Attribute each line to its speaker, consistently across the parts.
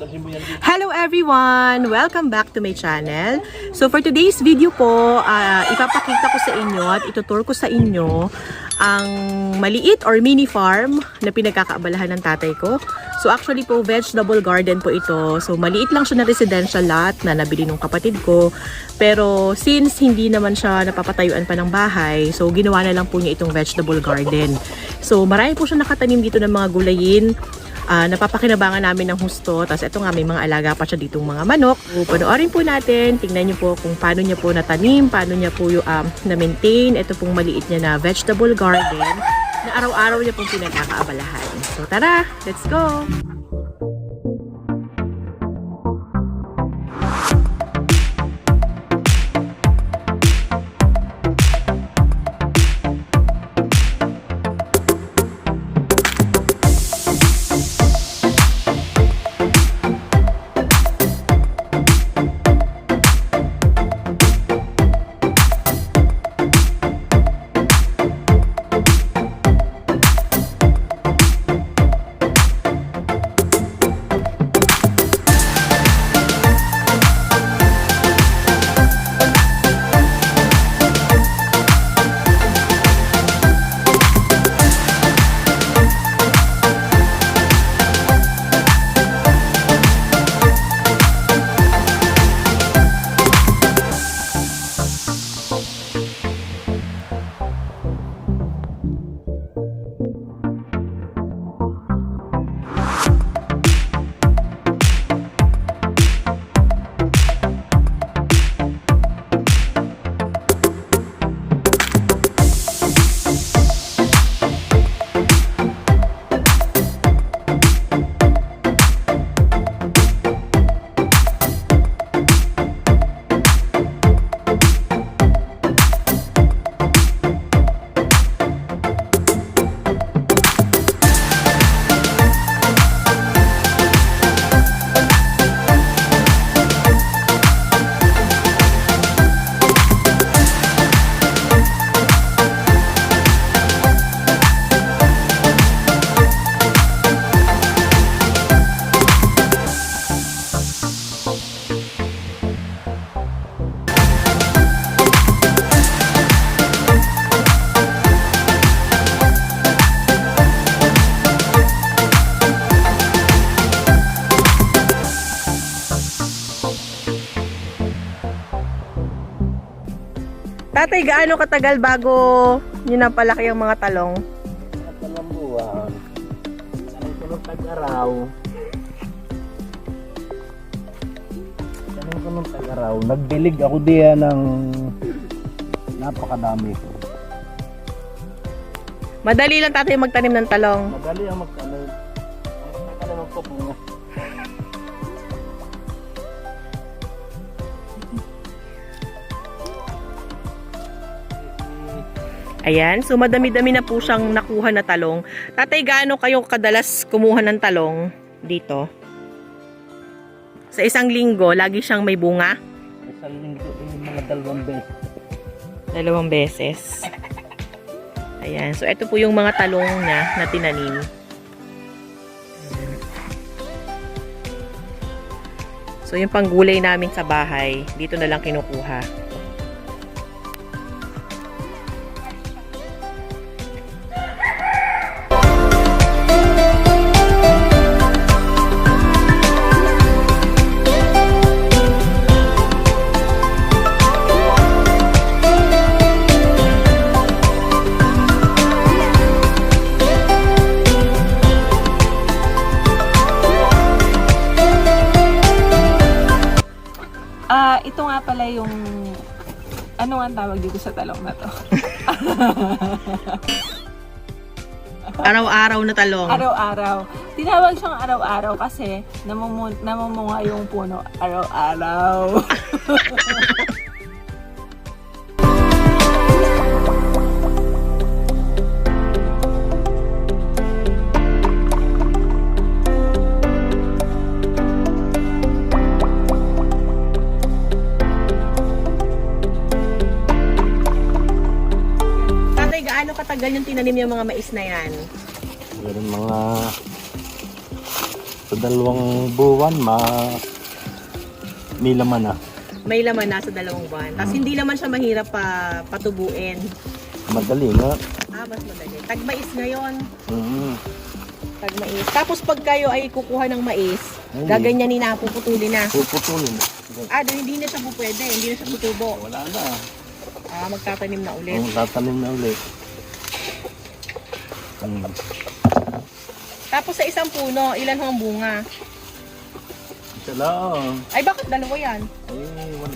Speaker 1: Hello everyone! Welcome back to my channel. So for today's video po, ipapakita ko sa inyo at itutur ko sa inyo ang maliit or mini farm na pinagkakaabalahan ng tatay ko. So actually po, vegetable garden po ito. So maliit lang siya na residential lot na nabili ng kapatid ko. Pero since hindi naman siya napapatayuan pa ng bahay, so ginawa na lang po niya itong vegetable garden. So marami po siya nakatanim dito ng mga gulayin. Napapakinabangan namin ng husto. Tapos ito nga, may mga alaga pa siya ditong mga manok. So, panoorin po natin. Tingnan niyo po kung paano niya po natanim, paano niya po na-maintain. Ito pong maliit niya na vegetable garden na araw-araw niya pong pinagkakaabalahan. So tara, let's go! Tatay, gaano katagal bago nyo napalaki ang mga talong?
Speaker 2: Tatlong buwan. Sanay ko ng tag-araw. Nagdilig ako diyan ng napakadami.
Speaker 1: Madali lang tatay magtanim ng talong.
Speaker 2: Madali ang magtanim. Ang magtanim ang pupunga.
Speaker 1: Ayan, so madami-dami na po siyang nakuha na talong. Tatay, gaano kayo kadalas kumuha ng talong dito? Sa isang linggo, lagi siyang may bunga?
Speaker 2: Isang linggo, mga 2 beses.
Speaker 1: 2 beses. Ayan, so ito po yung mga talong niya na tinanim. So yung panggulay namin sa bahay, dito na lang kinukuha.
Speaker 3: Ito nga pala yung ano nga ang tawag dito sa talong na to?
Speaker 1: Araw-araw na talong.
Speaker 3: Araw-araw. Tinawag siyang araw-araw kasi namumunga yung puno araw-araw.
Speaker 1: gaano katagal yung tinanim yung mga mais na yan?
Speaker 2: Meron mga Sa 2 buwan, may laman na.
Speaker 1: May laman na sa 2 buwan. Tapos hindi naman siya mahirap patubuin.
Speaker 2: Madali nga.
Speaker 1: Mas madali. Tag-mais ngayon. Tag-mais. Tapos pag kayo ay kukuha ng mais, gaganyanin na, puputulin na.
Speaker 2: Puputulin.
Speaker 1: Hindi na siya pupwede. Hindi na siya tutubo.
Speaker 2: Wala na.
Speaker 1: Magtatanim na ulit.
Speaker 2: Tatanim na ulit.
Speaker 1: Tapos sa isang puno, ilan ang bunga?
Speaker 2: Isa lang.
Speaker 1: Ay, bakit 2 yan?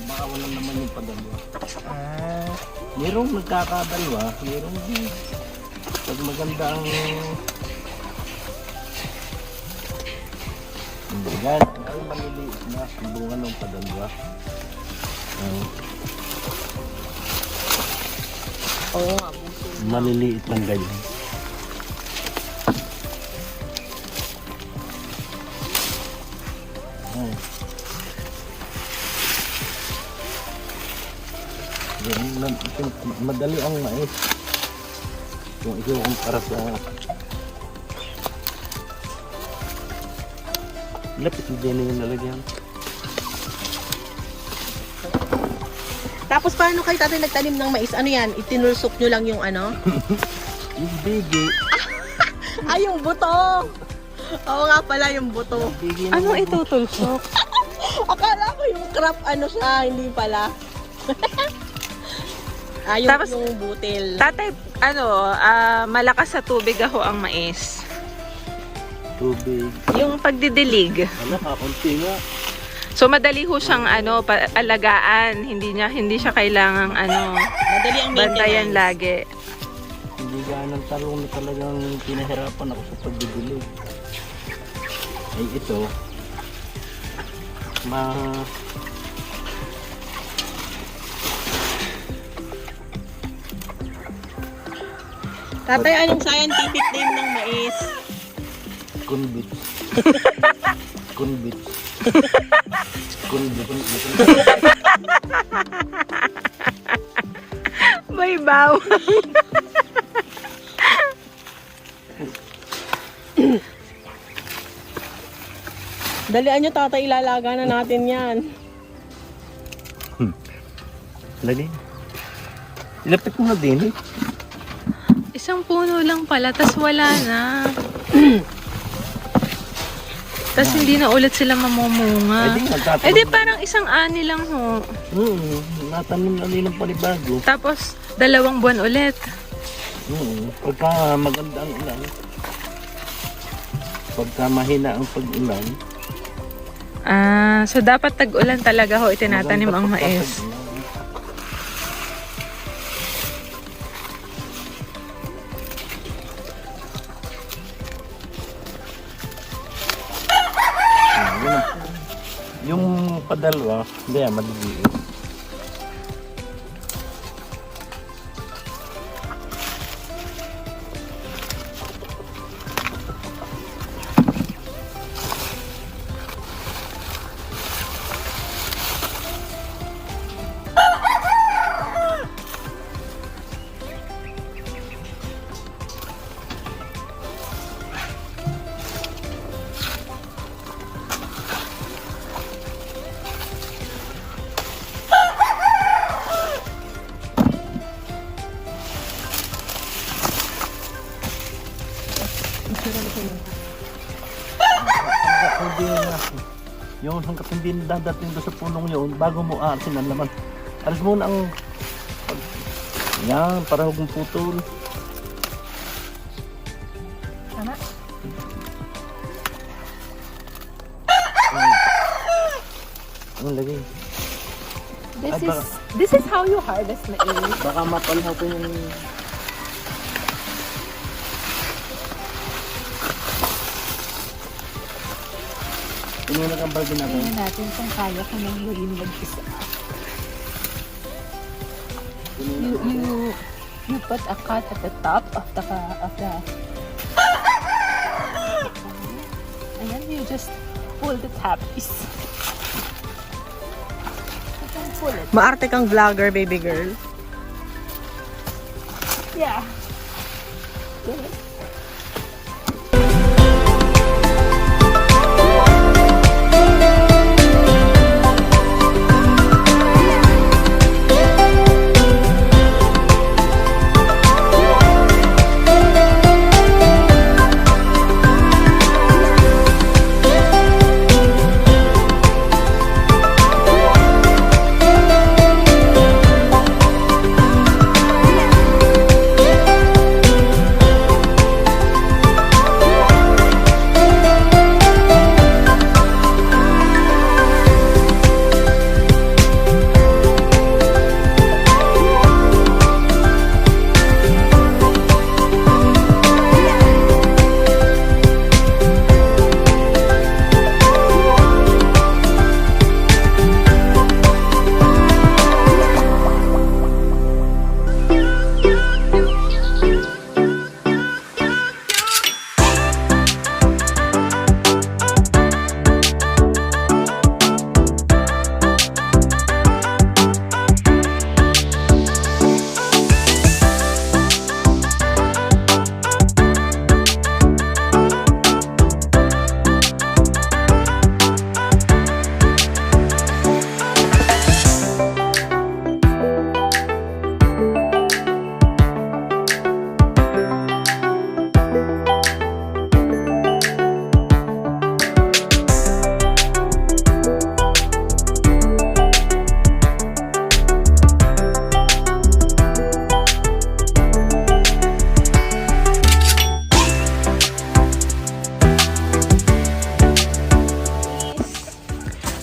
Speaker 2: Baka wala naman yung padalwa. Merong nagkakadalwa. Merong pag maganda ang... Yan. Ay, maliliit na. Ang bunga ng padalwa.
Speaker 1: Oo nga, buso.
Speaker 2: Maliliit lang ganyan. Madali ang mais. Kung ikaw para sa lapit din yung nalagyan.
Speaker 1: Tapos paano kayo tatay nagtanim ng mais? Ano yan? Itinulsok nyo lang yung ano?
Speaker 2: Yung bigi.
Speaker 1: Yung buto! Oo nga pala, yung buto.
Speaker 3: Ano itutulsok?
Speaker 1: Akala ko yung crop ano siya, hindi pala.
Speaker 3: Tapos,
Speaker 1: yung butil.
Speaker 3: Tatay, malakas sa tubig ako ang mais.
Speaker 2: Tubig.
Speaker 3: Yung pagdidilig.
Speaker 2: Konti nga.
Speaker 3: So madali ho siyang alagaan, hindi siya kailangang
Speaker 1: Madali ang
Speaker 3: bantayan
Speaker 1: maintenance.
Speaker 3: lagi.
Speaker 2: Hindi ganang talong na talagang pinahirapan ako sa pagdidilig. Ay ito,
Speaker 1: Tatay, anong scientific name ng mais?
Speaker 2: kunbit. Kunbit. Kunbit.
Speaker 3: May baw.
Speaker 1: Dalian nyo tatay, ilalaga na natin yan.
Speaker 2: Lagi. Ilapit mo na din eh.
Speaker 3: Isang puno lang pala, tas wala na. Tas hindi na ulit sila mamumunga. Eh di parang isang ani lang ho.
Speaker 2: Natanim na din ng panibago.
Speaker 3: Tapos 2 buwan ulit.
Speaker 2: Pagka maganda ang ulan, pagka mahina ang pag-ulan,
Speaker 3: So dapat tag-ulan talaga ho itinatanim ang mais.
Speaker 2: yung padalwa, hindi maliliit. Yung hanggat hindi dadating doon sa punong yun, bago mo aarsin ang laman. Alis muna ang... Yan, para huwag mong putol.
Speaker 3: Tama?
Speaker 2: Ang lagay.
Speaker 3: This is how you harvest mais.
Speaker 2: Baka mapalha ko yung... Pinunan ang balde natin.
Speaker 3: Tingnan natin kung kaya ko nang gawin mag-isa. You put a cut at the top of the and then you just pull the top piece. You can pull it.
Speaker 1: Maarte kang vlogger, baby girl.
Speaker 3: Yeah. Good.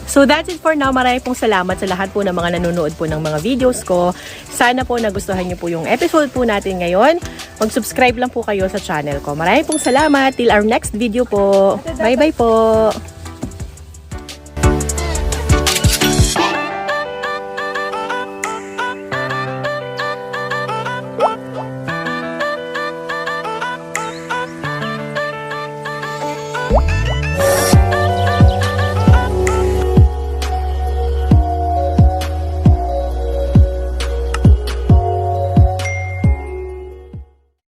Speaker 1: So that's it for now. Maraming pong salamat sa lahat po ng mga nanonood po ng mga videos ko. Sana po nagustuhan niyo po yung episode po natin ngayon. Mag-subscribe lang po kayo sa channel ko. Maraming pong salamat. Till our next video po. Bye-bye po.